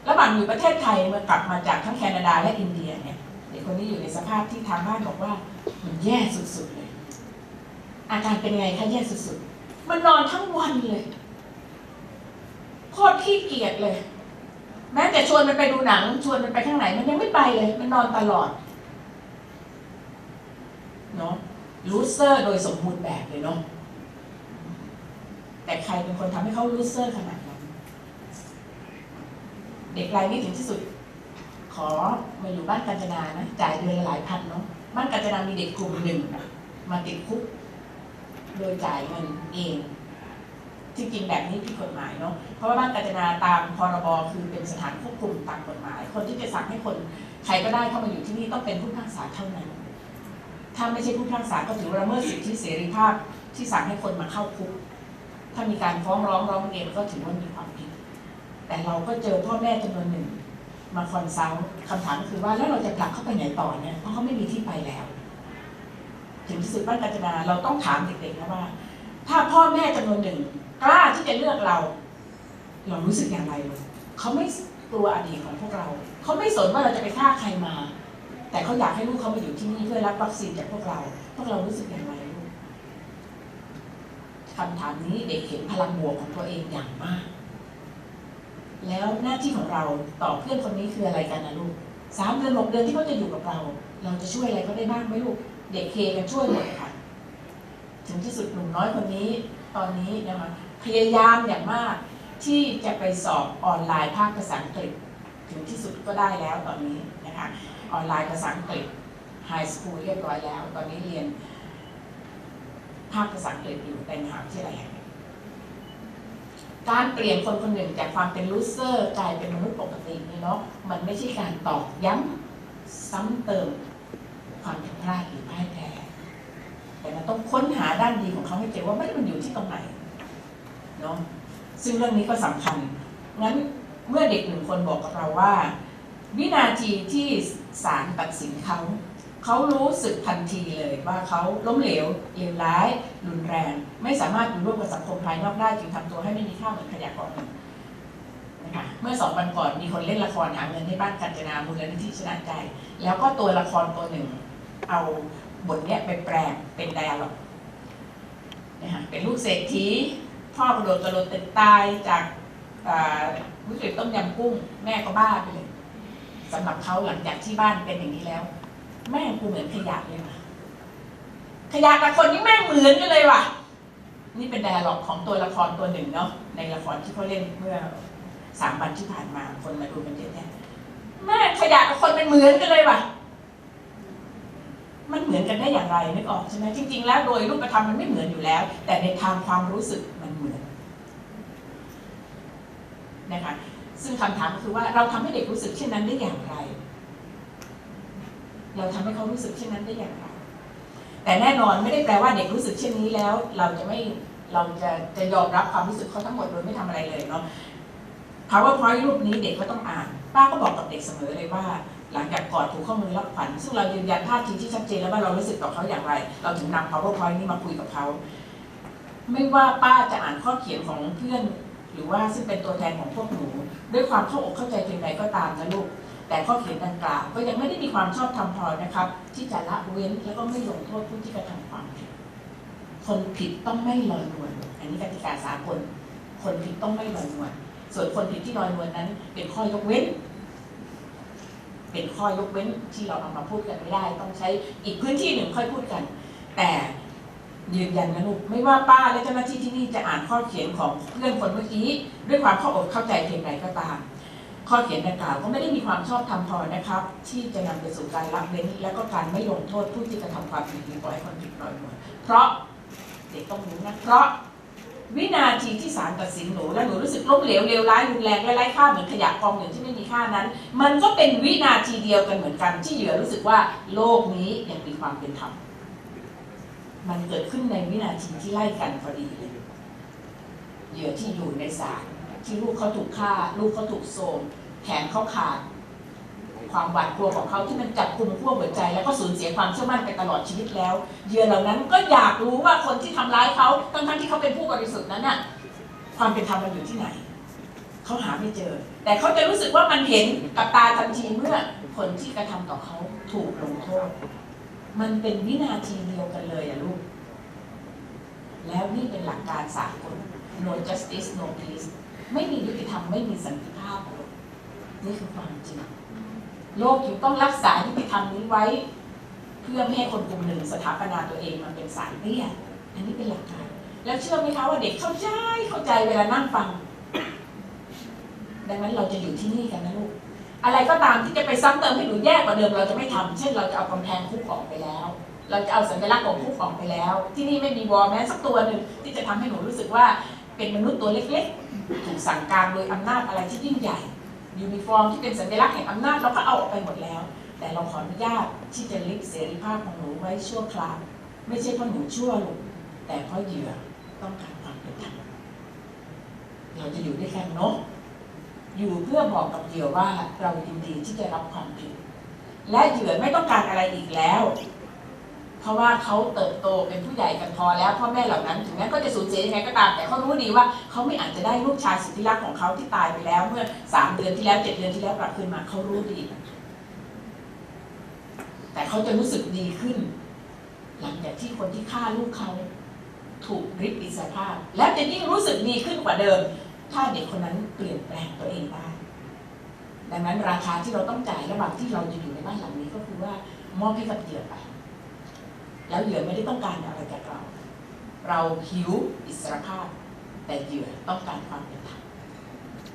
ระหว่างอยู่ประเทศไทยเมื่อกลับมาจากทั้งแคนาดาและอินเดียเนี่ยเด็กคนนี้อยู่ในสภาพที่ทางบ้านบอกว่ามันแย่สุดๆเลยอาการเป็นไงคะแย่สุดๆมันนอนทั้งวันเลยโคตรขี้เกียจเลยแม้แต่ชวนมันไปดูหนังชวนมันไปข้างไหนมันยังไม่ไปเลยมันนอนตลอดเนาะลูเซอร์โดยสมบูรณ์แบบเลยเนาะแต่ใครเป็นคนทำให้เขาลูเซอร์ขนาดนั้นเด็กรายนี้ถึงที่สุดขอมาอยู่บ้านกาญจนานะจ่ายเดือนละหลายพันเนาะบ้านกาญจนามีเด็กกลุ่มหนึ่งมาติดคุกโดยจ่ายเงินเองจริงๆแบบนี้ผิดกฎหมายเนาะเพราะว่าบ้านกาญจนาตามพรบคือเป็นสถานควบคุมตามกฎหมายคนที่จะสั่งให้คนใครก็ได้เข้ามาอยู่ที่นี่ต้องเป็นผู้พิพากษาเท่านั้นถ้าไม่ใช่ผู้พิพากษาก็ถือว่าละเมิดสิทธิเสรีภาพที่สั่งให้คนมาเข้าคุกถ้ามีการฟ้องร้องเรียนก็ถือว่ามีความผิดแต่เราก็เจอพ่อแม่จำนวนหนึ่งมาคอนซัลท์คำถามก็คือว่าแล้วเราจะกลับเข้าไปไหนต่อเนี่ยเพราะเขาไม่มีที่ไปแล้วถึงที่สุดบ้านกาญจนาเราต้องถามเด็กๆนะว่าถ้าพ่อแม่จำนวนหนึ่งกล้าที่จะเลือกเรารู้สึกอย่างไรลูกเขาไม่กลัวอดีตของพวกเราเขาไม่สนว่าเราจะไปฆ่าใครมาแต่เขาอยากให้ลูกเขามาอยู่ที่นี่เพื่อรับวัคซีนจากพวกเรารู้สึกอย่างไรลูกคำถามนี้เด็กเห็นพลังบวกของตัวเองอย่างมากแล้วหน้าที่ของเราต่อเพื่อนคนนี้คืออะไรกันนะลูก3 เดือน 6 เดือนที่เขาจะอยู่กับเราจะช่วยอะไรเขาได้บ้างไหมลูกเด็กเคกันช่วยหมดค่ะถึงที่สุดหนุ่มน้อยคนนี้ตอนนี้นะคะพยายามอย่างมากที่จะไปสอบออนไลน์ภาคภาษาอังกฤษถึงที่สุดก็ได้แล้วตอนนี้นะคะออนไลน์ภาษาอังกฤษไฮสคูลเรียบร้อยแล้วตอนนี้เรียนภาคภาษาอังกฤษอยู่ในมหาวิทยาลัยการเปลี่ยนคนคนหนึ่งจากความเป็นลูเซอร์กลายเป็นมนุษย์ปกตินี่เนาะมันไม่ใช่การตอกย้ำซ้ำเติมความผิดพลาดหรือพ่ายแพ้แต่มันต้องค้นหาด้านดีของเขาให้เจอว่ามันอยู่ที่ตรงไหนเนาะซึ่งเรื่องนี้ก็สำคัญงั้นเมื่อเด็ก1 คนบอกกับเราว่าวินาทีที่ศาลตัดสินเขารู้สึกทันทีเลยว่าเขาล้มเหลวเลวร้ายรุนแรงไม่สามารถอยู่ร่วมกับสังคมภายนอกได้จึงทำตัวให้ไม่มีค่าเหมือนขยะกองหนึ่งนะคะเมื่อ2 วันก่อนมีคนเล่นละครหาเงินให้บ้านกาญจนามูลนิธิชนะใจแล้วก็ตัวละครตัวหนึ่งเอาบทนี้ไปแปลงเป็นไดอะล็อกนะคะเป็นลูกเศรษฐีพ่อกระโดดตึกตายจากวิกฤตต้มยำกุ้งแม่ก็บ้าไปเลยสำหรับเขาหลังจากที่บ้านเป็นอย่างนี้แล้วแม่กูเหมือนขยะเลยว่ะขยะกับคนนี้แม่เหมือนกันเลยว่ะนี่เป็นไดอะล็อกของตัวละครตัวหนึ่งเนาะในละครที่เขาเล่นเมื่อ3 วันที่ผ่านมาคนมาดูกันเยอะแยะแม่ขยะกับคนเป็นเหมือนกันเลยว่ะมันเหมือนกันได้อย่างไรนึกออกใช่ไหมจริงๆแล้วโดยรูปธรรมมันไม่เหมือนอยู่แล้วแต่ในทางความรู้สึกมันเหมือนนะคะซึ่งคำถามก็คือว่าเราทำให้เด็กรู้สึกเช่นนั้นได้อย่างไรเราทำให้เขารู้สึกเช่นนั้นได้อย่างไรแต่แน่นอนไม่ได้แปลว่าเด็กรู้สึกเช่นนี้แล้วเราจะยอมรับความรู้สึกเขาทั้งหมดโดยไม่ทำอะไรเลยเนาะ PowerPoint รูปนี้เด็กก็ต้องอ่านป้าก็บอกกับเด็กเสมอเลยว่าหลังจากกอดถูข้อมือรับขวัญซึ่งเรายืนยันท่าทีที่ชัดเจนแล้วว่าเรารู้สึกต่อเขาอย่างไรเราถึงนำ PowerPoint นี้มาคุยกับเขาไม่ว่าป้าจะอ่านข้อเขียนของเพื่อนหรือว่าซึ่งเป็นตัวแทนของพวกหนูด้วยความเข้าอกเข้าใจเพียงใดก็ตามนะลูกแต่ข้อเขียนดังกล่าวก็ยังไม่ได้มีความชอบธรรมพอนะครับที่จะละเว้นแล้วก็ไม่ลงโทษผู้ที่กระทำความผิดคนผิดต้องไม่ลอยนวลอันนี้กติกาสากลคนผิดต้องไม่ลอยนวลส่วนคนผิดที่ลอยนวลนั้นเป็นข้อยกเว้นที่เราเอามาพูดกันไม่ได้ต้องใช้อีกพื้นที่หนึ่งค่อยพูดกันแต่ยืนยันนะลูกไม่ว่าป้าและเจ้าหน้าที่ที่นี่จะอ่านข้อเขียนของเพื่อนคนเมื่อกี้ด้วยความเข้าอกเข้าใจเพียงใดก็ตามข้อเขียนดังกล่าวก็ไม่ได้มีความชอบธรรมพอนะครับที่จะนำไปสู่การละเว้นและก็การไม่ลงโทษผู้ที่กระทำความผิดหรือปล่อยคนผิดลอยนวลเพราะเด็กต้องรู้นะเพราะวินาทีที่ศาลตัดสินหนูและหนูรู้สึกล้มเหลวเลวร้ายรุนแรงและไร้ค่าเหมือนขยะกองหนึ่งที่ไม่มีค่านั้นมันก็เป็นวินาทีเดียวกันเหมือนกันที่เหยื่อรู้สึกว่าโลกนี้ยังมีความเป็นธรรมมันเกิดขึ้นในวินาทีที่ไล่กันพอดีเลยเหยื่อที่อยู่ในศาลที่ลูกเขาถูกฆ่าลูกเขาถูกโทรมแขนเขาขาดความหวาดกลัวของเขาที่มันจับกุมขั้วหัวใจแล้วก็สูญเสียความเชื่อมั่นไปตลอดชีวิตแล้วเหยื่อเหล่านั้นก็อยากรู้ว่าคนที่ทำร้ายเขาทั้งที่เขาเป็นผู้บริสุทธิ์นั้นน่ะความเป็นธรรมมันอยู่ที่ไหนเขาหาไม่เจอ แต่เขาจะรู้สึกว่ามันเห็นกับตาทันทีเมื่อคนที่กระทำต่อเขาถูกลงโทษมันเป็นวินาทีเดียวกันเลยอะลูกแล้วนี่เป็นหลักการสากล no justice no peace ไม่มียุติธรรมไม่มีสันติภาพลูกนี่คือความจริงโลกอยู่ต้องรักษายุติธรรมนี้ไว้เพื่อไม่ให้คนกลุ่มหนึ่งสถาปนาตัวเองมันเป็นสายเตี้ยอันนี้เป็นหลักการแล้วเชื่อไหมคะว่าเด็กเข้าใจเวลานั่งฟังดังนั้นเราจะอยู่ที่นี่กันนะลูกอะไรก็ตามที่จะไปซ้ำเติมให้หนูแย่กว่าเดิมเราจะไม่ทำเช่นเราจะเอากำแพงคุกออกไปแล้วเราจะเอาสัญลักษณ์ของคุกออกไปแล้วที่นี่ไม่มีวอลแม้สักตัวหนึ่งที่จะทำให้หนูรู้สึกว่าเป็นมนุษย์ตัวเล็กๆถูกสั่งการโดยอำนาจอะไรที่ยิ่งใหญ่ยูนิฟอร์มที่เป็นสัญลักษณ์แห่งอำนาจเราก็เอาออกไปหมดแล้วแต่เราขออนุญาตที่จะลิบเสรีภาพของหนูไว้ชั่วคราวไม่ใช่เพราะหนูชั่วลูกแต่เพราะเหยื่อต้องการความเป็นธรรมเราจะอยู่ด้วยกันเนาะอยู่เพื่อบอกกับเหยื่อว่าเรายินดีที่จะรับความผิดและเหยื่อไม่ต้องการอะไรอีกแล้วเพราะว่าเขาเติบโตเป็นผู้ใหญ่กันพอแล้วพ่อแม่เหล่านั้นถึงแม้ก็จะสูญเสียยังไงก็ตามแต่เขารู้ดีว่าเขาไม่อาจจะได้ลูกชายสุดที่รักของเขาที่ตายไปแล้วเมื่อ3 เดือนที่แล้ว7 เดือนที่แล้วกลับคืนมาเขารู้ดีแต่เขาจะรู้สึกดีขึ้นหลังจากที่คนที่ฆ่าลูกเขาถูกริบอิสรภาพและจะยิ่งรู้สึกดีขึ้นกว่าเดิมถ้าเด็กคนนั้นเปลี่ยนแปลงตัวเองได้ดังนั้นราคาที่เราต้องจ่ายระหว่างที่เราจะอยู่ในบ้านหลังนี้ก็คือว่ามอบให้กับเหยื่อไปแล้วเหยื่อไม่ได้ต้องการอะไรจากเราหิวอิสรภาพแต่เหยื่อต้องการความเป็นธรรม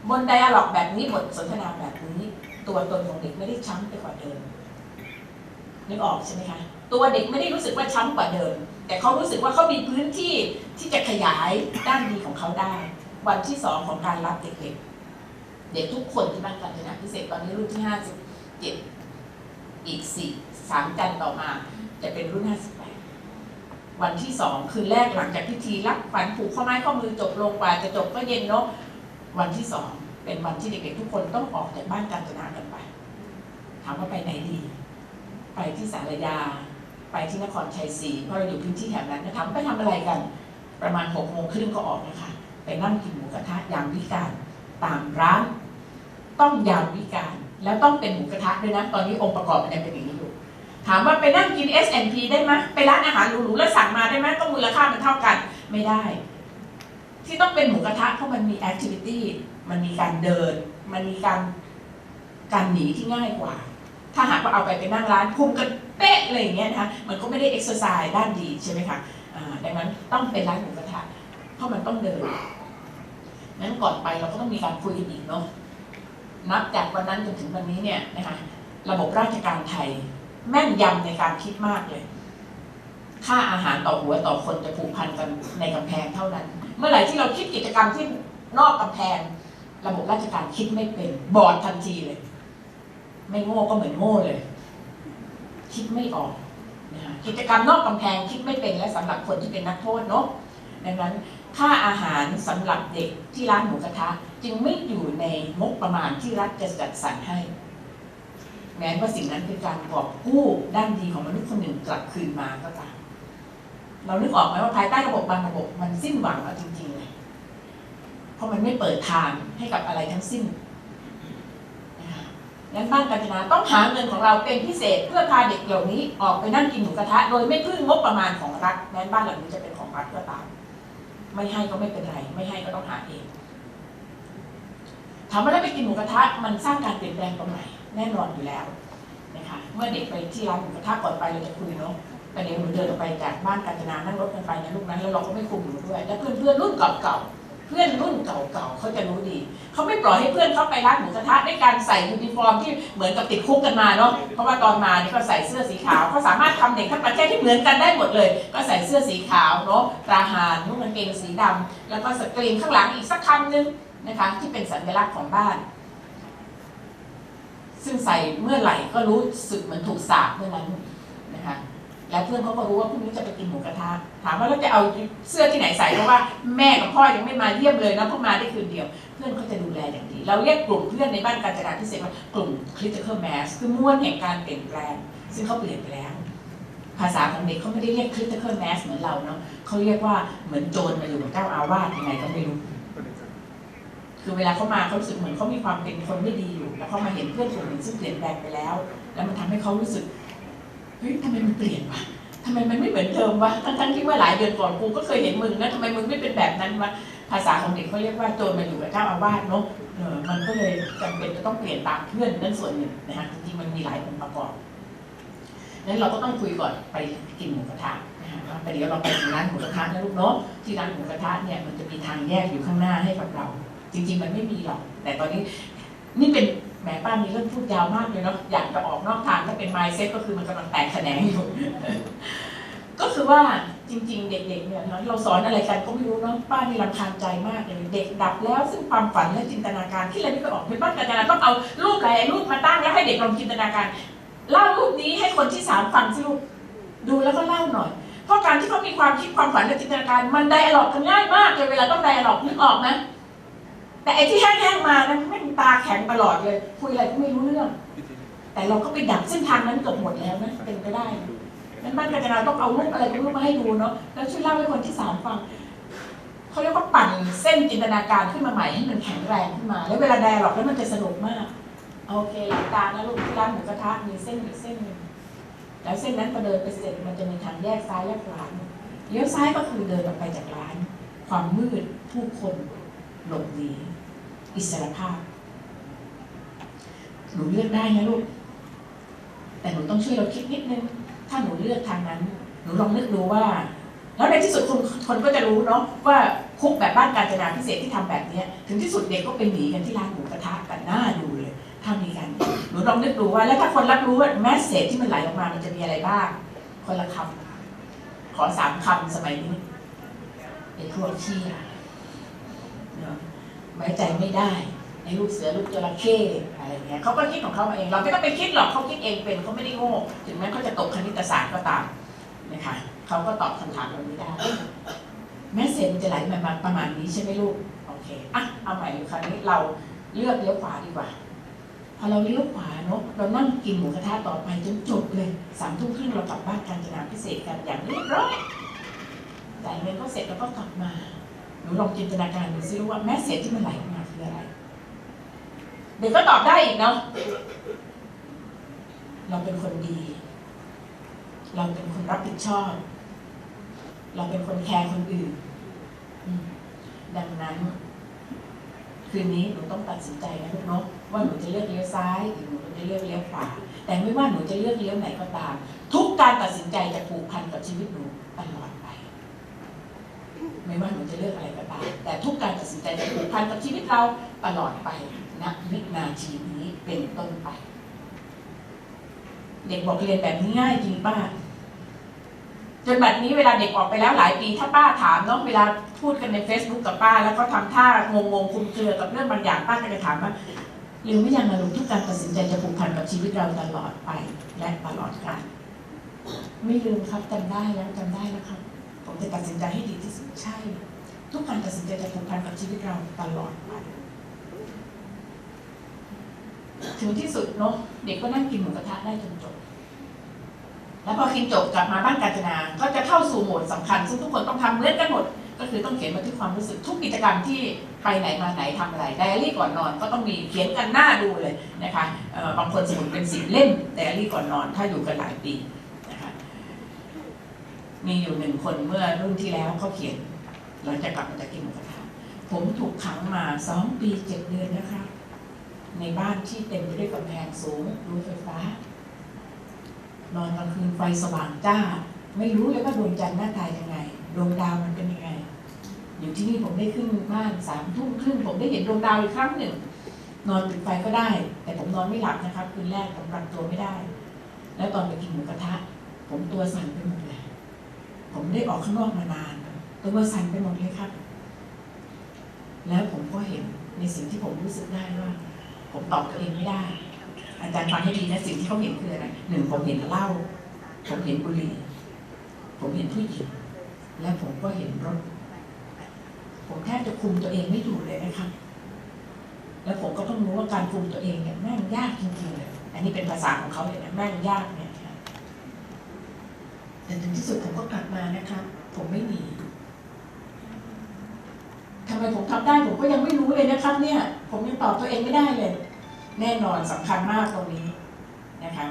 บนไดอะล็อกแบบนี้บทสนทนาแบบนี้ตัวตนของเด็กไม่ได้ช้ำไปกว่าเดิมนึกออกใช่ไหมคะตัวเด็กไม่ได้รู้สึกว่าช้ำกว่าเดิมแต่เขารู้สึกว่าเขามีพื้นที่ที่จะขยายด้านดีของเขาได้วันที่2ของการรับเด็กเด็กทุกคนที่บ้านการจนาพิเศษตอนนี้รุ่นที่57อีก3 จันทร์ต่อมาจะเป็นรุ่น58วันที่2คืนแรกหลังจากพิธีรับขวัญผูกข้อไม้ข้อมือจบลงกว่าจะจบก็เย็นเนาะวันที่2เป็นวันที่เด็กๆทุกคนต้องออกจากบ้านการจนากันไปถามว่าไปไหนดีไปที่สารยาไปที่นครชัยศรีเพราะเราอยู่พื้นที่แถบนั้นนะคะไปทำอะไรกันประมาณ6:30ก็ออกนะคะไปนั่งกินหมูกระทะยามวิกาลตามร้านต้องยามวิกาลแล้วต้องเป็นหมูกระทะด้วยนะตอนนี้องค์ประกอบมันยังเป็นอย่างนี้อยู่ถามว่าไปนั่งกิน S&P ได้ไหมไปร้านอาหารหรูๆแล้วสั่งมาได้ไหมก็มูลค่ามันเท่ากันไม่ได้ที่ต้องเป็นหมูกระทะเพราะมันมีแอคทิวิตี้มันมีการเดินมันมีการหนีที่ง่ายกว่าถ้าหากว่าเอาไปนั่งร้านคุมกันเป๊ะอะไรอย่างเงี้ยนะคะมันก็ไม่ได้เอ็กซ์ไซส์ด้านดีใช่ไหมคะดังนั้นต้องเป็นร้านหมูกระทะเพราะมันต้องเดินนั้นก่อนไปเราก็ต้องมีการคุยกันอีกเนาะนับจากวันนั้นจนถึงวันนี้เนี่ยนะคะระบบราชการไทยแม่นยำในการคิดมากเลยค่าอาหารต่อหัวต่อคนจะผูกพันกันในกำแพงเท่านั้นเมื่อไหร่ที่เราคิดกิจกรรมที่นอกกำแพงระบบราชการคิดไม่เป็นบอดทันทีเลยไม่โง่ก็เหมือนโง่เลยคิดไม่ออกนะคะกิจกรรมนอกกำแพงคิดไม่เป็นและสำหรับคนที่เป็นนักโทษเนาะดังนั้นค่าอาหารสำหรับเด็กที่ร้านหมูกระทะจึงไม่อยู่ในงบประมาณที่รัฐจะจัดสรรให้แม้ว่าสิ่งนั้นเป็นการกอบกู้ด้านดีของมนุษย์คนหนึ่งกลับคืนมาก็ตามเรานึกออกไหมว่าภายใต้ระบบบางระบบมันสิ้นหวังเอาจริงๆเลยเพราะมันไม่เปิดทางให้กับอะไรทั้งสิ้นงั้นบ้านกาญจนาต้องหาเงินของเราเป็นพิเศษเพื่อพาเด็กเหล่านี้ออกไปนั่งกินหมูกระทะโดยไม่พึ่งงบประมาณของรัฐแม้บ้านหลังนี้จะเป็นของรัฐก็ตามไม่ให้ก็ไม่เป็นไรไม่ให้ก็ต้องหาเองถามว่าแล้วไปกินหมูกระทะมันสร้างการเปลี่ยนแปลงตรงไหนแน่นอนอยู่แล้วนะคะเมื่อเด็กไปที่ร้านหมูกระทะก่อนไปเราจะคุยเนาะแต่เดี๋ยวหนูเดินออกไปจากบ้านกาญจนานั่งรถกันไปนะลูกนั้นแล้วเราก็ไม่คุมหนูด้วยแล้วเพื่อนรุ่นเก่าเพื่อนรุ่นเก่าเขาจะรู้ดีเขาไม่ปล่อยให้เพื่อนเข้าไปร้านหมูกระทะด้วยการใส่ยูนิฟอร์มที่เหมือนกับติดคุกกันมาเนาะเพราะว่าตอนมาเนี่ยก็ใส่เสื้อสีขาวเขาสามารถทำเด็กทั้งประเทศที่เหมือนกันได้หมดเลยก็ใส่เสื้อสีขาวเนาะทหารนุ่งกางเกงสีดำแล้วก็สกรีนข้างหลังอีกสักคำนึงนะคะที่เป็นสัญลักษณ์ของบ้านซึ่งใส่เมื่อไหร่ก็รู้สึกเหมือนถูกสาปเมื่อนั้นนะคะแล้วเพื่อนเขาก็รู้ว่าพรุ่งนี้จะไปกินหมูกระทะถามว่าเราจะเอาเสื้อที่ไหนใส่เพราะว่าแม่กับพ่อยังไม่มาเยี่ยมเลยนะเพิ่งมาได้คืนเดียวเพื่อนเขาจะดูแลอย่างดีเราเรียกกลุ่มเพื่อนในบ้านกาญจนาพิเศษว่ากลุ่ม critical mass คือมวลแห่งการเปลี่ยนแปลงซึ่งเขาเปลี่ยนไปแล้วภาษาของเด็กเขาไม่ได้เรียก critical mass เหมือนเราเนาะเขาเรียกว่าเหมือนโจรมาอยู่กับเจ้าอาวาสยังไงก็ไม่รู้ คือเวลาเขามาเขารู้สึกเหมือนเขามีความเป็นคนไม่ดีอยู่แล้วเขามาเห็นเพื่อนกลุ่มหนึ่งซึ่งเปลี่ยนแปลงไปแล้วแล้วมันทำให้เขารู้สึกเฮ้ยทำไมมันเปลี่ยนวะทำไมมันไม่เหมือนเดิมวะทั้งที่ว่าหลายเดือนก่อนกูก็เคยเห็นมึงนะทำไมมึงไม่เป็นแบบนั้นวะภาษาของเด็กเขาเรียกว่าโจรมาอยู่กับเจ้าอาวาสเนาะมันก็เลยจำเป็นจะต้องเปลี่ยนตามเพื่อนนั่นส่วนหนึ่งนะฮะจริงๆมันมีหลายองค์ประกอบงั้นเราก็ต้องคุยก่อนไปกินหมูกระทะนะฮะไปเดี๋ยวเราไปที่ร้านหมูกระทะนะลูกเนาะที่ร้านหมูกระทะเนี่ยมันจะมีทางแยกอยู่ข้างหน้าให้กับเราจริงๆมันไม่มีหรอกแต่ตอนนี้นี่เป็นแหมป้ามีเรื่องพูดยาวมากเลยเนาะอยากจะออกนอกทางถ้าเป็น mindset ก็คือมันกำลังแตกแขนงอยู่ ก็คือว่าจริงๆเด็กๆเนี่ยเราสอนอะไรกันก็ไม่รู้เนาะป้านี่รำคาญใจมากเลยเด็กดับแล้วซึ่งความฝันและจินตนาการที่อะไรไม่เคยออกเป็นบ้านการต้องเอารูปหลายรูปมาตั้งแล้วให้เด็กลองจินตนาการเล่ารูปนี้ให้คนที่3ฟังสิลูกดูแล้วก็เล่าหน่อยเพราะการที่เขามีความคิดความฝันและจินตนาการมันไดอะล็อกกันง่ายมากเลยเวลาต้องไดอะล็อกนึกออกนะแต่ไอ้ที่แห้งๆมานะไม่ตาแข็งตลอดเลยคุยอะไรก็ไม่รู้เรื่องแต่เราก็ไปดักเส้นทางนั้นเกือบหมดแล้วนะเป็นไปได้นั้นบ้านการจนาต้องเอารูปอะไรรูปมาให้ดูเนาะแล้วช่วยเล่าให้คนที่3ฟังเขาเรียกว่าปั่นเส้นจินตนาการขึ้นมาใหม่ให้มันแข็งแรงขึ้นมาแล้วเวลาไดอะล็อกแล้วมันจะสนุกมากโอเคหลักการนะลูกที่ร้านหมูกระทะมีเส้นอีกเส้นนึงแล้วเส้นนั้นพอเดินไปเสร็จมันจะมีทางแยกซ้ายแยกขวาเลี้ยวซ้ายก็คือเดินออกไปจากร้านความมืดผู้คนหลบหนีอิสรภาพหนูเลือกได้นะลูกแต่หนูต้องช่วยเราคิดนิดนึงถ้าหนูเลือกทางนั้นหนูลองนึกดูว่าแล้วในที่สุดคนก็จะรู้เนาะว่าคุกแบบบ้านกาญจนาพิเศษที่ทำแบบนี้ถึงที่สุดเด็กก็ไปหนีกันที่ร้านหมูกระทะกันหน้าดูเลยถ้ามีกันหนูลองนึกดูว่าแล้วถ้าคนรับรู้ว่าแมสเสจที่มันไหลออกมามันจะมีอะไรบ้างคนละคำขอ3 คำสมัยนี้ไอ้พวกเชี่ยเนาะไว้ใจไม่ได้ไอ้ลูกเสือลูกจระเข้อะไรเงี้ยเขาก็คิดของเขาเองเราไม่ต้องไปคิดหรอกเขาคิดเองเป็นเขาไม่ได้โง่ถึงแม้เขาจะตกคณิตศาสตร์ก็ตามนะคะเขาก็ตอบคำถามเราไม่ได้แม้เซนจะไหลมาประมาณนี้ใช่ไหมลูกโอเคอ่ะเอาใหม่คราวนี้เราเลือกเลี้ยวขวาดีกว่าพอเราเลี้ยวขวาเนาะเรานั่งกินหมูกระทะต่อไปจนจบเลย3 ทุ่มครึ่งเรากลับบ้านกาญจนาพิเศษกันอย่างเรียบร้อยจ่ายเงินก็เสร็จแล้วก็กลับมาหนูลองจินตนาการดูซิว่าแมสเสจที่มันไหลออกมาคืออะไรเด็กก็ตอบได้อีกเนาะเราเป็นคนดีเราเป็นคนรับผิดชอบเราเป็นคนแคร์คนอื่นดังนั้นคืนนี้หนูต้องตัดสินใจนะลูกเนาะว่าหนูจะเลือกเลี้ยวซ้ายหรือหนูจะเลือกเลี้ยวขวาแต่ไม่ว่าหนูจะเลือกเลี้ยวไหนก็ตามทุกการตัดสินใจจะผูกพันกับชีวิตหนูตลอดไปไม่ว่าหนูจะเลือกอะไรก็ตามแต่ทุกการตัดสินใจจะผูกพันกับชีวิตเราตลอดไปณวินาทีนี้เป็นต้นไปเด็กบอกเรียนแบบนี้ง่ายจริงป้าจนบัดนี้เวลาเด็กออกไปแล้วหลายปีถ้าป้าถามเนาะเวลาพูดกันใน Facebook กับป้าแล้วก็ทำท่างงๆคุมเครือกับเรื่องบางอย่างป้าก็จะถามว่าเร็วไม่ยังนะลูกทุกการตัดสินใจจะผูกพันกับชีวิตเราตลอดไปและตลอดกาลไม่ลืมครับจำได้แล้วครับผมจะตัดสินใจให้ดีที่สุดใช่ทุกการตัดสินใจจะผูกพันกับชีวิตเราตลอดไปถึงที่สุดเนาะเด็กก็นั่งกินหมูกระทะได้จนจบแล้วพอกินจบกลับมาบ้านกาญจนาก็จะเข้าสู่โหมดสำคัญซึ่งทุกคนต้องทำเหมือนกันหมดก็คือต้องเขียนบันทึกความรู้สึกทุกกิจกรรมที่ไปไหนมาไหนทำอะไรไดอารี่ก่อนนอนก็ต้องมีเขียนกันหน้าดูเลยนะคะบางคนสมุดเป็น10 เล่มไดอารี่ก่อนนอนถ้าอยู่กันหลายปีนะคะมีอยู่1 คนเมื่อรุ่นที่แล้วเขาเขียนหลังจากกลับมาจากกินหมูกระทะผมถูกขังมา2 ปี 7 เดือนนะคะในบ้านที่เต็มไปด้วยกำแพงสูงรูไฟฟ้านอนกลางคืนไฟสว่างจ้าไม่รู้เลยว่าดวงจันทร์หน้าตายังไงดวงดาวมันเป็นยังไงอยู่ที่นี่ผมได้ขึ้นบ้าน3 ทุ่มครึ่งผมได้เห็นดวงดาวอีกครั้งหนึ่งนอนปิดไฟก็ได้แต่ผมนอนไม่หลับนะครับคืนแรกผมปรับตัวไม่ได้แล้วตอนไปกินหมูกระทะผมตัวสั่นไปหมดเลยผมได้ออกข้างนอกมานานตัวสั่นไปหมดเลยครับแล้วผมก็เห็นในสิ่งที่ผมรู้สึกได้ว่าผมตอบตัวเองไม่ได้อาจารย์ฟังให้ดีนะสิ่งที่เขาเห็นคืออะไร1ผมเห็นเหล้าผมเห็นบุหรี่ผมเห็นผู้หญิงและผมก็เห็นรถผมแทบจะคุมตัวเองไม่อยู่เลยนะครับแล้วผมก็ต้องรู้ว่าการคุมตัวเองเนี่ยแม่งยากจริงๆเลยอันนี้เป็นภาษาของเขาเลยนะแม่งยากเนี่ยแต่ถึงที่สุดผมก็กลับมานะครับผมไม่หนีทำไม ไมผมทำได้ผมก็ยังไม่รู้เลยนะครับเนี่ยผมยังตอบตัวเองไม่ได้เลยแน่นอนสำคัญมากตรงนี้นะคะ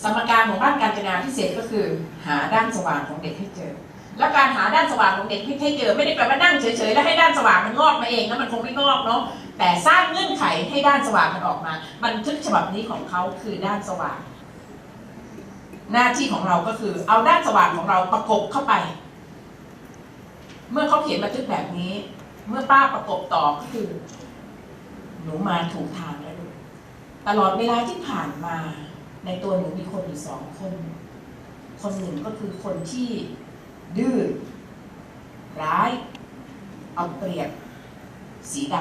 สมการของบ้านกาญจนาพิเศษก็คือหาด้านสว่างของเด็กให้เจอและการหาด้านสว่างของเด็กให้เจอไม่ได้แปลว่านั่งเฉยๆแล้วให้ด้านสว่างมันงอกมาเองนะมันคงไม่งอกเนาะแต่สร้างเงื่อนไขให้ด้านสว่างมันออกมาบันทึกฉบับนี้ของเขาคือด้านสว่างหน้าที่ของเราก็คือเอาด้านสว่างของเราประกบเข้าไปเมื่อเขาเขียนบันทึกแบบนี้เมื่อป้าประกบต่อก็คือหนูมาถูกทางแล้วตลอดเวลาที่ผ่านมาในตัวหนูมีคนอยู่2 คนคนหนึ่งก็คือคนที่ดื้อร้ายเอาเปรียบสีด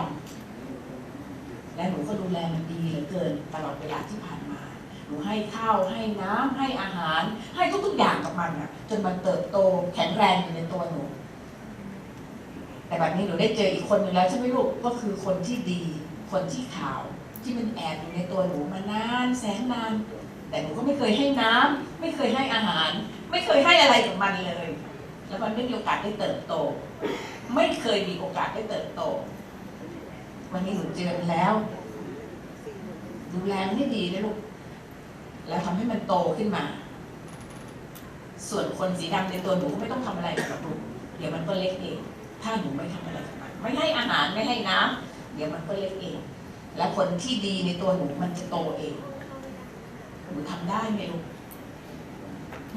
ำและหนูก็ดูแลมันดีเหลือเกินตลอดเวลาที่ผ่านมาหนูให้ข้าวให้น้ำให้อาหารให้ทุกๆอย่างกับมันอ่ะจนมันเติบโตแข็งแรงอยู่ในตัวหนูแต่แบบนี้หนูได้เจออีกคนหนึ่งแล้วใช่ไหมลูกก็คือคนที่ดีคนที่ขาวที่มันแอบอยู่ในตัวหนูมานานแสนนานแต่หนูก็ไม่เคยให้น้ำไม่เคยให้อาหารไม่เคยให้อะไรกับมันเลยแล้วมันไม่มีโอกาสได้เติบโตไม่เคยมีโอกาสได้เติบโตวันนี้หนูเจอแล้วดูแลมันให้ดีนะลูกแล้วทำให้มันโตขึ้นมาส่วนคนสีดำในตัวหนูก็ไม่ต้องทำอะไรกับลูกเดี๋ยวมันก็เล็กเองถ้าหนูไม่ทำอะไรกับมันไม่ให้อาหารไม่ให้น้ำเดี๋ยวมันก็เล็กเองและคนที่ดีในตัวหนูมันจะโตเองหนูทำได้ไหมลูก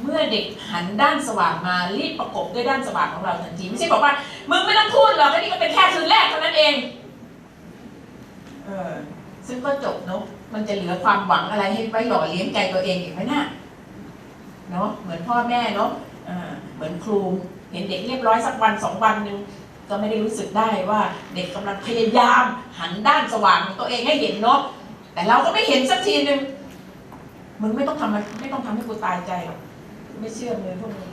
เมื่อเด็กหันด้านสว่างมารีบประกบด้วยด้านสว่างของเราทันทีไม่ใช่บอกว่ามึงไม่ต้องพูดหรอกนี่ก็เป็นแค่คืนแรกเท่านั้นเองซึ่งก็จบเนาะมันจะเหลือความหวังอะไรให้ไว้หล่อเลี้ยงใจตัวเองอีกไหมน่ะเนาะเหมือนพ่อแม่เนาะเหมือนครูเห็นเด็กเรียบร้อยสักวัน2 วันนึงก็ไม่ได้รู้สึกได้ว่าเด็กกำลังพยายามหันด้านสว่างของตัวเองให้เห็นเนาะแต่เราก็ไม่เห็นสักทีนึงมึงไม่ต้องทำให้กูตายใจหรอกไม่เชื่อเลยพวกนี้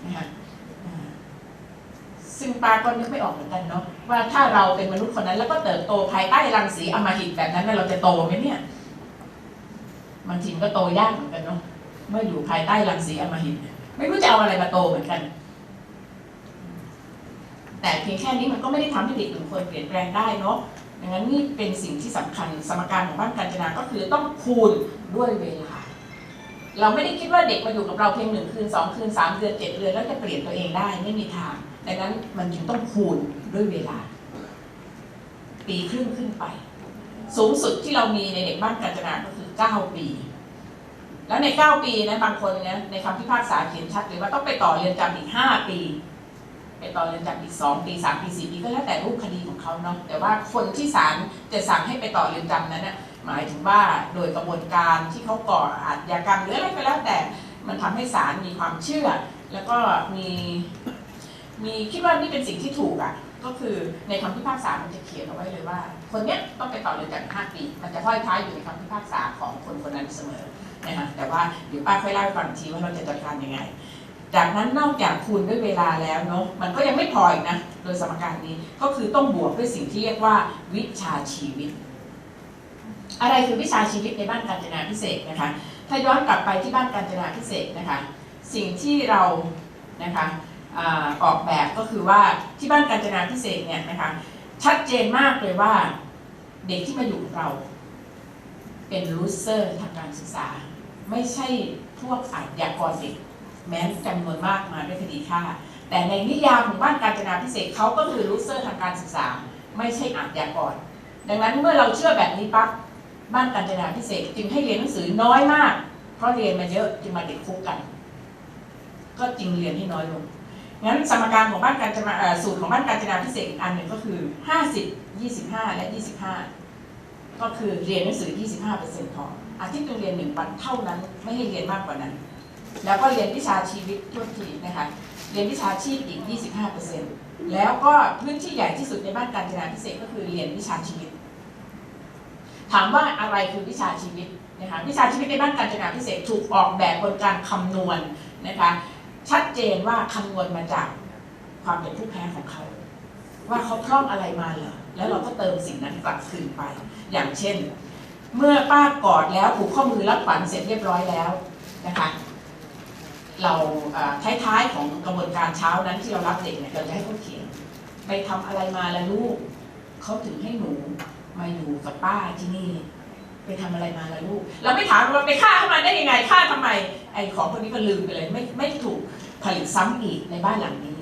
นะคะซึ่งปาก็นึกไม่ออกเหมือนกันเนาะว่าถ้าเราเป็นมนุษย์คนนั้นแล้วก็เติบโตภายใต้รังสีอำมหิตแบบนั้นเราจะโตไหมเนี่ยบางทีก็โตยากเหมือนกันเนาะเมื่ออยู่ภายใต้รังสีอำมหิตไม่รู้จะเอาอะไรมาโตเหมือนกันแต่เพียงแค่นี้มันก็ไม่ได้ทำให้เด็ก1 คนเปลี่ยนแปลงได้เนาะดังนั้นนี่เป็นสิ่งที่สำคัญสมการของบ้านกาญจนาก็คือต้องคูณด้วยเวลาเราไม่ได้คิดว่าเด็กมาอยู่กับเราเพียง1 คืน 2 คืน 3 เดือน 7 เดือนแล้วจะเปลี่ยนตัวเองได้ไม่มีทางดังนั้นมันจึงต้องคูณด้วยเวลาปีครึ่งขึ้นไปสูงสุดที่เรามีในเด็กบ้านกาญจนาก็คือ9 ปีแล้วใน9 ปีนะบางคนเนี่ยในคำพิพากษาเขียนชัดเลยว่าต้องไปต่อเรือนจำอีก5 ปีไปต่อเรือนจำอีก2 ปี 3 ปี 4 ปีก็แล้วแต่รูปคดีของเขาเนาะแต่ว่าคนที่ศาลจะสั่งให้ไปต่อเรือนจำนั้นนะหมายถึงว่าโดยกระบวนการที่เขาก่ออาชญากรรมหรืออะไรก็แล้วแต่มันทำให้ศาลมีความเชื่อแล้วก็มีคิดว่านี่เป็นสิ่งที่ถูกอ่ะก็คือในคำพิพากษามันจะเขียนเอาไว้เลยว่าคนเนี้ยต้องไปต่อเรือนจำ5 ปีมันจะห้อยท้ายอยู่ในคำพิพากษาของคนคนนั้นเสมอนะคะแต่ว่าเดี๋ยวป้าค่อยเล่าให้ฟังทีว่าเราจะจัดการยังไงจากนั้นนอกจากคูณด้วยเวลาแล้วเนาะมันก็ยังไม่พออีกนะโดยสมการนี้ก็คือต้องบวกด้วยสิ่งที่เรียกว่าวิชาชีวิตอะไรคือวิชาชีวิตในบ้านกาญจนาพิเศษนะคะถ้าย้อนกลับไปที่บ้านกาญจนาพิเศษนะคะสิ่งที่เรานะคะออกแบบก็คือว่าที่บ้านกาญจนาพิเศษเนี่ยนะคะชัดเจนมากเลยว่าเด็กที่มาอยู่กับเราเป็นลูเซอร์ทางการศึกษาไม่ใช่พวกอาชญากรเด็กแม้จำนวนมากมาด้วยคดีฆ่าแต่ในนิยามของบ้านกาญจนาพิเศษเขาก็คือลูเซอร์ทางการศึกษาไม่ใช่อาชญากรดังนั้นเมื่อเราเชื่อแบบนี้ปั๊บบ้านกาญจนาพิเศษจึงให้เรียนหนังสือน้อยมากเพราะเรียนมาเยอะจึงมาติดคุกกันก็จึงเรียนให้น้อยลงงั้นสมการของบ้านกาญจนาสูตรของบ้านกาญจนาพิเศษอีกอันหนึ่งก็คือ50 25 และ 25ก็คือเรียนหนังสือ 25% พออาทิตย์นึงเรียน1 วันเท่านั้นไม่ให้เรียนมากกว่านั้นแล้วก็เรียนวิชาชีวิตทั่วทีนะคะเรียนวิชาชีพอีก 25% แล้วก็พื้นที่ใหญ่ที่สุดในบ้านกาญจนาพิเศษก็คือเรียนวิชาชีวิตถามว่าอะไรคือวิชาชีวิตนะคะวิชาชีวิตในบ้านกาญจนาพิเศษถูกออกแบบบนการคำนวณนะคะชัดเจนว่าคำนวณมาจากความเป็นผู้แพ้ของเขาว่าเขาพร่องอะไรมาเหรอแล้วเราก็เติมสิ่งนั้นกลับคืนไปอย่างเช่นเมื่อป้ากอดแล้วผูกข้อมือรับขวัญเสร็จเรียบร้อยแล้วนะคะ เราท้ายๆของกระบวนการเช้านั้นที่เรารับเด็กเนี่ยเราจะให้เขาเขียนไปทำอะไรมาละลูกเขาถึงให้หนูมาอยู่กับป้าที่นี่ไปทำอะไรมาละลูกเราไม่ถามว่าไปฆ่าเข้ามาได้ยังไงฆ่าทำไมไอ้ของพวกนี้ก็ลืมไปเลยไม่ถูกผลิตซ้ำอีกในบ้านหลังนี้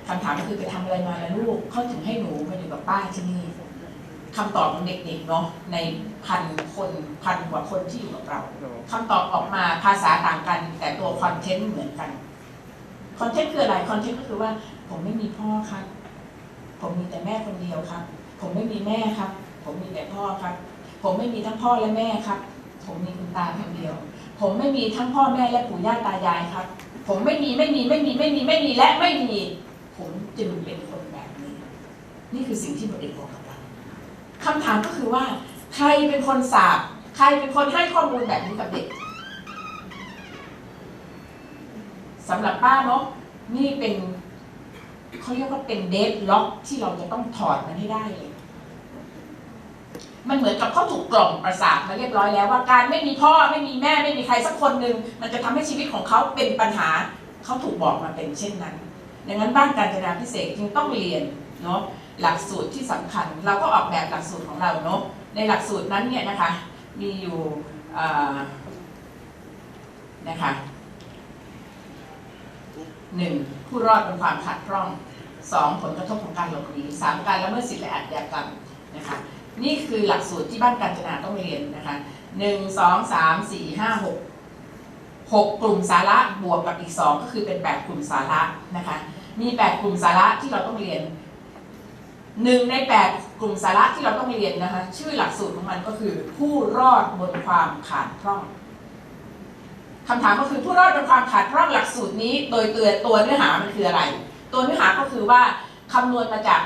คำถามก็คือไปทำอะไรมาละลูกเขาถึงให้หนูมาอยู่กับป้าที่นี่คำตอบของเด็กๆเนาะในพันกว่าคนที่อยู่กับเราคำตอบออกมาภาษาต่างกันแต่ตัวคอนเทนต์เหมือนกันคอนเทนต์คืออะไรคอนเทนต์ก็คือว่าผมไม่มีพ่อครับผมมีแต่แม่คนเดียวครับผมไม่มีแม่ครับผมมีแต่พ่อครับผมไม่มีทั้งพ่อและแม่ครับผมมีคุณตาคนเดียวผมไม่มีทั้งพ่อแม่และปู่ย่าตายายครับผมไม่มีและไม่มีผมจึงเป็นคนแบบนี้นี่คือสิ่งที่เด็กบอกกับเราคำถามก็คือว่าใครเป็นคนสาบใครเป็นคนให้ข้อมูลแบบนี้กับเด็กสำหรับป้าเนาะนี่เป็นเขาเรียกว่าเป็นเดดล็อกที่เราจะต้องถอดมันให้ได้เลยมันเหมือนกับเขาถูกกล่อมประสาทมาเรียบร้อยแล้วว่าการไม่มีพ่อไม่มีแม่ไม่มีใครสักคนหนึ่งมันจะทำให้ชีวิตของเขาเป็นปัญหาเขาถูกบอกมาเป็นเช่นนั้นดังนั้นบ้านการจนาพิเศษจึงต้องเรียนเนาะหลักสูตรที่สำคัญเราก็ออกแบบหลักสูตรของเราเนาะในหลักสูตรนั้นเนี่ยนะคะมีอยู่นะคะ1. ผู้รอดบนความขัดข้อง 2. ผลกระทบของการหลบหนี 3. การละเมิดสิทธิและอาชญากรรมนะคะนี่คือหลักสูตรที่บ้านการจนาต้องเรียนนะคะ1 2 3 4 5 6 กลุ่มสาระบวกกับอีก2ก็คือเป็น8กลุ่มสาระนะคะมี8กลุ่มสาระที่เราต้องเรียน1ใน8กลุ่มสาระที่เราต้องเรียนนะคะชื่อหลักสูตรของมันก็คือผู้รอดบนความขาดพร่องคำถามก็คือผู้รอดบนความขาดพร่องหลักสูตรนี้โดยตัวเนื้อหามันคืออะไรตัวเนื้อหาก็คือว่าคำนวณมาจาก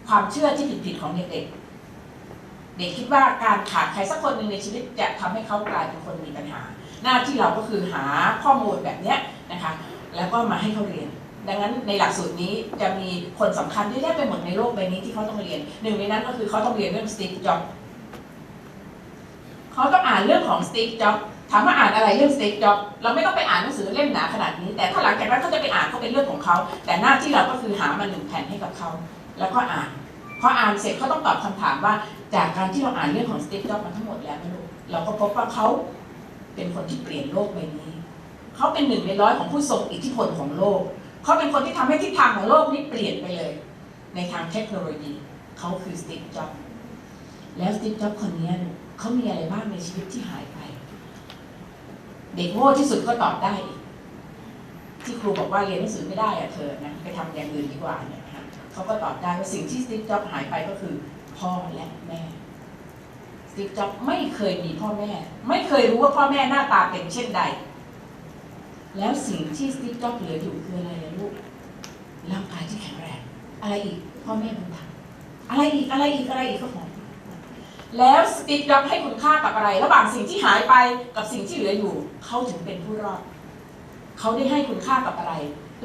ความเชื่อที่ผิดๆของเด็กๆเด็กคิดว่าการขาดใครสักคนหนึ่งในชีวิตจะทำให้เขากลายเป็นคนมีปัญหาหน้าที่เราก็คือหาข้อมูลแบบนี้นะคะแล้วก็มาให้เขาเรียนดังนั้นในหลักสูตรนี้จะมีคนสำคัญที่ได้ไปหมดในโลกใบนี้ที่เขาต้องเรียนหนึ่งในนั้นก็คือเขาต้องเรียนเรื่องสตีฟ จ็อบส์เขาต้องอ่านเรื่องของสตีฟ จ็อบส์ถามว่าอ่านอะไรเรื่องสตีฟ จ็อบส์เราไม่ต้องไปอ่านหนังสือเล่มหนาขนาดนี้แต่ถ้าหลังจากนั้นเขาจะไปอ่านก็เป็นเรื่องของเขาแต่หน้าที่เราก็คือหามา1 แผ่นให้กับเขาแล้วก็อ่านพออ่านเสร็จเขาต้องตอบคำถามว่าจากการที่เราอ่านเรื่องของสตีฟ จ็อบส์มาทั้งหมดแล้วเราก็พบว่าเขาเป็นคนที่เปลี่ยนโลกใบนี้เขาเป็น1 ใน 100ของผู้ทรงอิทธิพลของโลกเขาเป็นคนที่ทำให้ทิศทางของโลกนี้เปลี่ยนไปเลยในทางเทคโนโลยีเขาคือสตีฟ จ็อบส์แล้วสตีฟ จ็อบส์คนนี้เขามีอะไรบ้างในชีวิตที่หายไปเด็กโง่ที่สุดก็ตอบได้ที่ครูบอกว่าเรียนหนังสือไม่ได้อะเธอนะไปทำอย่างอื่นดีกว่าเนี่ยนะคะเขาก็ตอบได้ว่าสิ่งที่สตีฟ จ็อบส์หายไปก็คือพ่อและแม่สตีฟ จ็อบส์ไม่เคยมีพ่อแม่ไม่เคยรู้ว่าพ่อแม่หน้าตาเป็นเช่นใดแล้วสิ่งที่สตีฟ จ็อบส์เหลืออยู่คืออะไรนะลูกร่างกายที่แข็งแรงอะไรอีกพ่อแม่บุญธรรมอะไรอีกก็ของแล้วสตีฟ จ็อบส์ให้คุณค่ากับอะไรระหว่างสิ่งที่หายไปกับสิ่งที่เหลืออยู่เขาถึงเป็นผู้รอดเขาได้ให้คุณค่ากับอะไร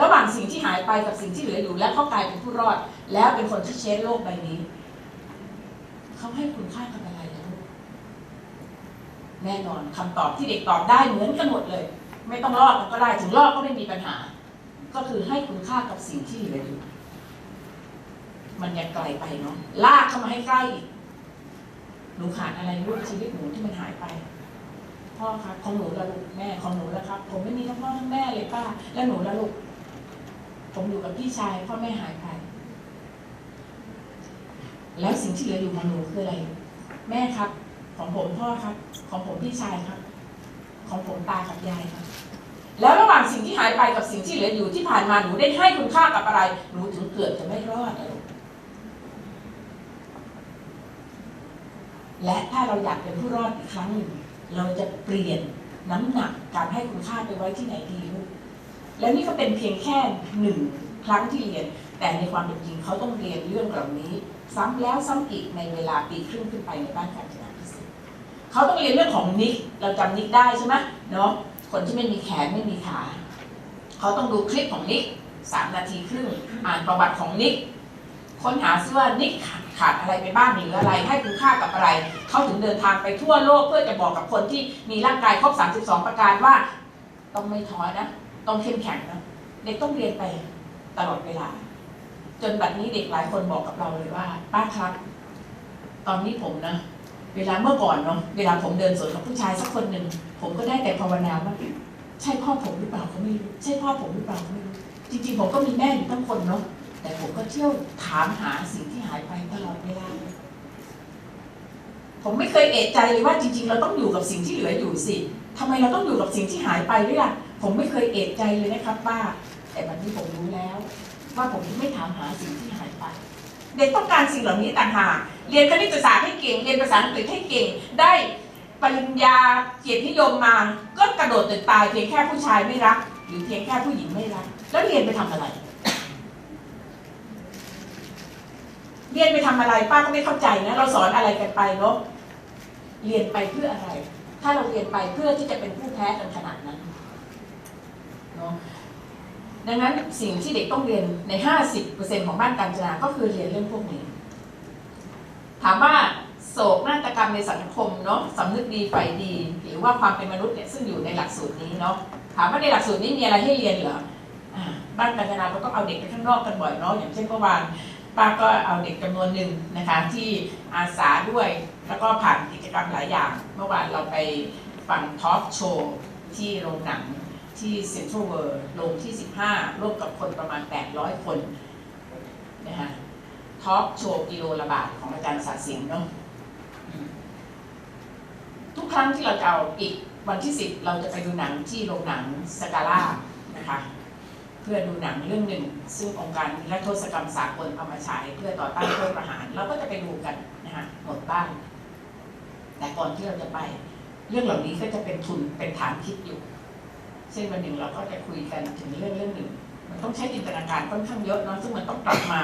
ระหว่างสิ่งที่หายไปกับสิ่งที่เหลืออยู่และเขากลายเป็นผู้รอดแล้วเป็นคนที่เชนโลกใบนี้เขาให้คุณค่ากับอะไรนะลูกแน่นอนคำตอบที่เด็กตอบได้เหมือนกันหมดเลยไม่ต้องลอกก็ได้ถึงลอกก็ไม่มีปัญหาก็คือให้คุณค่ากับสิ่งที่เหลืออยู่มันยังไกลไปเนาะลากเข้ามาให้ใกล้อีกหนูขาดอะไรลูกชีวิตหนูที่มันหายไปพ่อครับของหนูละลูกแม่ของหนูแล้วครับผมไม่มีทั้งพ่อทั้งแม่เลยป้าแล้วหนูละลูกผมอยู่กับพี่ชายพ่อแม่หายไปแล้วสิ่งที่เหลืออยู่ของหนูคืออะไรแม่ครับของผมพ่อครับของผมพี่ชายครับของผมตากับยายครับแล้วระหว่างสิ่งที่หายไปกับสิ่งที่เหลืออยู่ที่ผ่านมาหนูได้ให้คุณค่ากับอะไรหนูถึงเกือบจะไม่รอดและถ้าเราอยากเป็นผู้รอดอีกครั้งหนึ่งเราจะเปลี่ยนน้ำหนักการให้คุณค่าไปไว้ที่ไหนดีลูกแล้วนี่ก็เป็นเพียงแค่1 ครั้งที่เรียนแต่ในความเป็นจริงเขาต้องเรียนเรื่องเหล่านี้ซ้ำแล้วซ้ำอีกในเวลาปีครึ่งขึ้นไปในบ้านการจนาพิเศษเขาต้องเรียนเรื่องของนิกเราจำนิกได้ใช่ไหมเนาะคนที่ไม่มีแขนไม่มีขาเขาต้องดูคลิปของนิก3 นาทีครึ่งอ่านประวัติของนิกค้นหาซิว่านิกขาดอะไรไปบ้างหรืออะไรให้คุณค่ากับอะไรเขาถึงเดินทางไปทั่วโลกเพื่อจะบอกกับคนที่มีร่างกายครบ32 ประการว่าต้องไม่ท้อนะ ต้องเข้มแข็งนะเด็กต้องเรียนไปตลอดเวลาจนบัดนี้เด็กหลายคนบอกกับเราเลยว่าป้าครับตอนนี้ผมนะเวลาเมื่อก่อนเนาะเวลาผมเดินสวนกับผู้ชายสักคนหนึ่งผมก็ได้แต่ภาวนาว่าใช่พ่อผมหรือเปล่าเขาไม่รู้ใช่พ่อผมหรือเปล่าเขาไม่รู้จริงๆผมก็มีแม่อยู่ทั้งคนเนาะแต่ผมก็เที่ยวถามหาสิ่งที่หายไปตลอดเวลาผมไม่เคยเอะใจเลยว่าจริงๆเราต้องอยู่กับสิ่งที่เหลืออยู่สิทำไมเราต้องอยู่กับสิ่งที่หายไปด้วยล่ะผมไม่เคยเอะใจเลยนะครับป้าแต่บัดนี้ผมรู้แล้วว่าผมไม่ถามหาสิ่งที่หายไปเด็กต้องการสิ่งเหล่านี้ต่างหากเรียนคณิตศาสตร์ให้เก่งเรียนภาษาอังกฤษให้เก่งได้ปริญญาเกียรตินิยมมาก็กระโดดตึกตายเพียงแค่ผู้ชายไม่รักหรือเพียงแค่ผู้หญิงไม่รักแล้วเรียนไปทำอะไรเรียนไปทำอะไรป้าก็ไม่เข้าใจนะเราสอนอะไรกันไปเนาะเรียนไปเพื่ออะไรถ้าเราเรียนไปเพื่อที่จะเป็นผู้แพ้กันขนาดนั้นเนาะดังนั้นสิ่งที่เด็กต้องเรียนใน 50% ของบ้านการจนาก็คือเรียนเรื่องพวกนี้ถามว่าโศกนาฏกรรมในสังคมเนาะสำนึกดีฝ่ายดีหรือว่าความเป็นมนุษย์เนี่ยซึ่งอยู่ในหลักสูตรนี้เนาะถามว่าในหลักสูตรนี้มีอะไรให้เรียนเหรอบ้านการจนาก็ต้องเอาเด็กไปข้างนอกกันบ่อยเนาะอย่างเช่นเมื่อวานป้าก็เอาเด็กจำนวนหนึ่งนะคะที่อาสาด้วยแล้วก็ผ่านกิจกรรมหลายอย่างเมื่อวานเราไปฟังทอล์กโชว์ที่โรงหนังที่เซ็นทรัลเวิลด์โรงที่15ร่วมกับคนประมาณ800คนนะคะทอล์กโชว์กิโลละบาทของอาจารย์ศาสิงห์เนาะทุกครั้งที่เราจะเอาอีกวันที่10เราจะไปดูหนังที่โรงหนังสกาล่านะคะเพื่อดูหนังเรื่องหนึ่งซึ่งองค์การนิรโทษกรรมสากลเอามาฉายเพื่อต่อต้านโทษประหารเราก็จะไปดูกันนะคะหมดบ้านแต่ก่อนที่เราจะไปเรื่องเหล่านี้ก็จะเป็นทุนเป็นฐานคิดอยู่เช่นวันหนึ่งเราก็จะคุยกันถึงเรื่องหนึ่งมันต้องใช้จินตนาการค่อนข้างเยอะเนาะซึ่งมันต้องกลับมา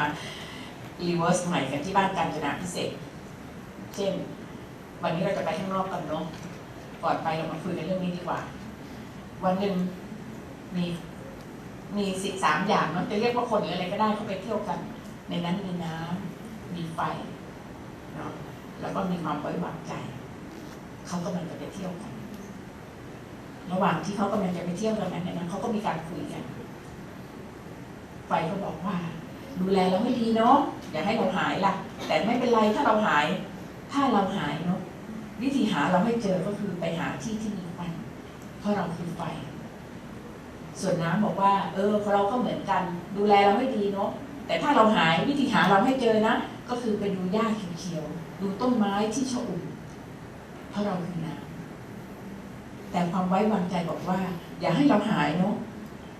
รีเวิร์สใหม่กันที่บ้านการจนาพิเศษเช่นวันนี้เราจะไปข้างนอกกันเนาะก่อนไปเรามาคุยกันเรื่องนี้ดีกว่าวันหนึ่งมี13อย่างเนาะจะเรียกว่าคนหรืออะไรก็ได้เขาไปเที่ยวกันในนั้นมีน้ำมีไฟเนาะแล้วก็มีความไว้วางใจเขากำลังจะไปเที่ยวกันระหว่างที่เขากำลังจะไปเที่ยวกันนั้นเขาก็มีการคุยกันไฟเขาบอกว่าดูแลเราไม่ดีเนาะอย่าให้เราหายล่ะแต่ไม่เป็นไรถ้าเราหายเนาะวิธีหาเราให้เจอก็คือไปหาที่ที่มีควันเพราะเราคือไฟส่วนน้ำบอกว่าเราก็เหมือนกันดูแลเราไม่ดีเนาะแต่ถ้าเราหายวิธีหาเราให้เจอนะก็คือไปดูหญ้าเขียวๆดูต้นไม้ที่ชอุ่มเพราะเราคือน้ำแต่ความไว้วางใจบอกว่าอย่าให้เราหายเนาะ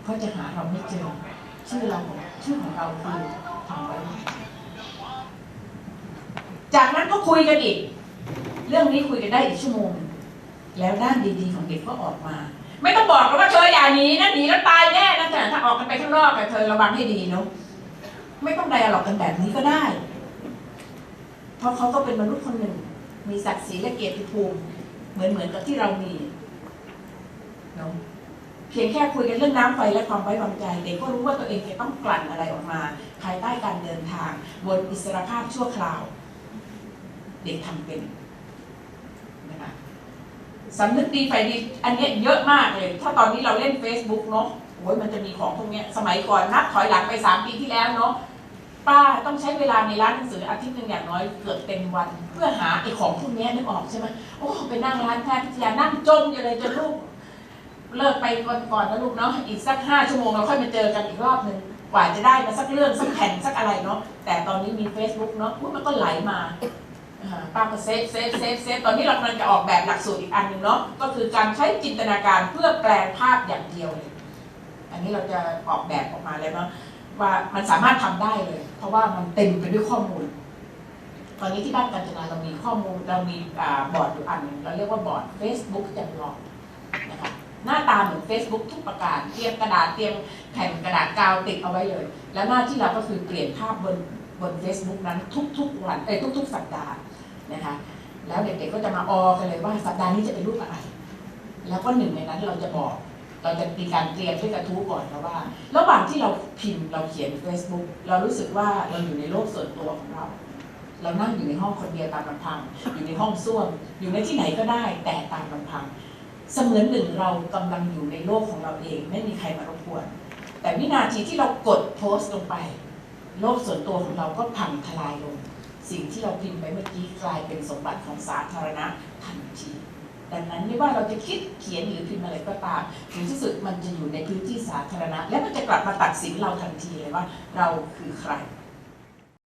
เพราะจะหาเราไม่เจอชื่อของเราคือความไว้วางใจจากนั้นก็คุยกันอีกเรื่องนี้คุยกันได้อีกชั่วโมงแล้วด้านดีๆของเด็กก็ออกมาไม่ต้องบอกว่าเธออย่าหนีนะหนีแล้วตายแน่นะแต่ถ้าออกกันไปข้างนอกเธอระวังให้ดีเนาะไม่ต้องไดอะล็อกกันแบบนี้ก็ได้เพราะเขาก็เป็นมนุษย์คนหนึ่งมีศักดิ์ศรีและเกียรติภูมิเหมือนกับที่เรามีเนาะเพียงแค่คุยกันเรื่องน้ำไฟและความไว้วางใจเด็กก็รู้ว่าตัวเองจะต้องกลั่นอะไรออกมาภายใต้การเดินทางบนอิสรภาพชั่วคราวเด็กทำเป็นนะคะสำนึกดีฝ่ายดีอันนี้เยอะมากเลยถ้าตอนนี้เราเล่น Facebook เนาะโอ้ยมันจะมีของพวกนี้สมัยก่อนนับถอยหลังไป3 ปีที่แล้วเนาะป้าต้องใช้เวลาในร้านหนังสืออาทิตย์นึงอย่างน้อยเกือบเต็มวันเพื่อหาไอ้ของพวกนี้นึกออกใช่ไหมโอ้ไปนั่งร้านแพทย์พิทยานั่งจมอยู่เลยจนลูกเลิกไปก่อนนะลูกเนาะอีกสัก5 ชั่วโมงเราค่อยมาเจอกันอีกรอบนึงกว่าจะได้มาสักเรื่องสักแผ่นสักอะไรเนาะแต่ตอนนี้มี Facebook เนาะมันก็ไหลมาป้าก็เซฟตอนนี้เรากำลังจะออกแบบหลักสูตรอีกอันหนึ่งเนาะก็คือการใช้จินตนาการเพื่อแปลภาพอย่างเดียวเลยอันนี้เราจะออกแบบออกมาแล้วเนาะว่ามันสามารถทำได้เลยเพราะว่ามันเต็มไปด้วยข้อมูลตอนนี้ที่บ้านการจนาเรามีข้อมูลเรามีบอร์ดอยู่อันนึงเราเรียกว่าบอร์ด Facebook จำลองนะคะหน้าตาเหมือน Facebook ทุกประการเตรียมกระดาษเตรียมแผ่นกระดาษกาวติดเอาไว้เลยแล้วหน้าที่เราก็คือเปลี่ยนภาพบน Facebook นั้นทุกวันทุกสัปดาห์นะคะแล้วเด็กๆก็จะมากันเลยว่าสัปดาห์นี้จะเป็นรูปอะไรแล้วก็หนึ่งในนั้นเราจะมีการเตรียมด้วยกระทู้ก่อนนะว่าระหว่างที่เราพิมพ์เราเขียน Facebook เรารู้สึกว่าเราอยู่ในโลกส่วนตัวของเรานั่งอยู่ในห้องคนเดียวตามลำพังอยู่ในห้องส้วมอยู่ในที่ไหนก็ได้แต่ตามลำพัง เสมือนหนึ่งเรากำลังอยู่ในโลกของเราเองไม่มีใครมารบกวนแต่วินาทีที่เรากดโพสต์ลงไปโลกส่วนตัวของเราก็พังทลายลงสิ่งที่เราพิมพ์ไปเมื่อกี้กลายเป็นสมบัติของสาธารณะทันทีดังนั้นไม่ว่าเราจะคิดเขียนหรือพิมพ์อะไรก็ตามถึงที่สุดมันจะอยู่ในพื้นที่สาธารณะและมันจะกลับมาตัดสินเราทันทีเลยว่าเราคือใคร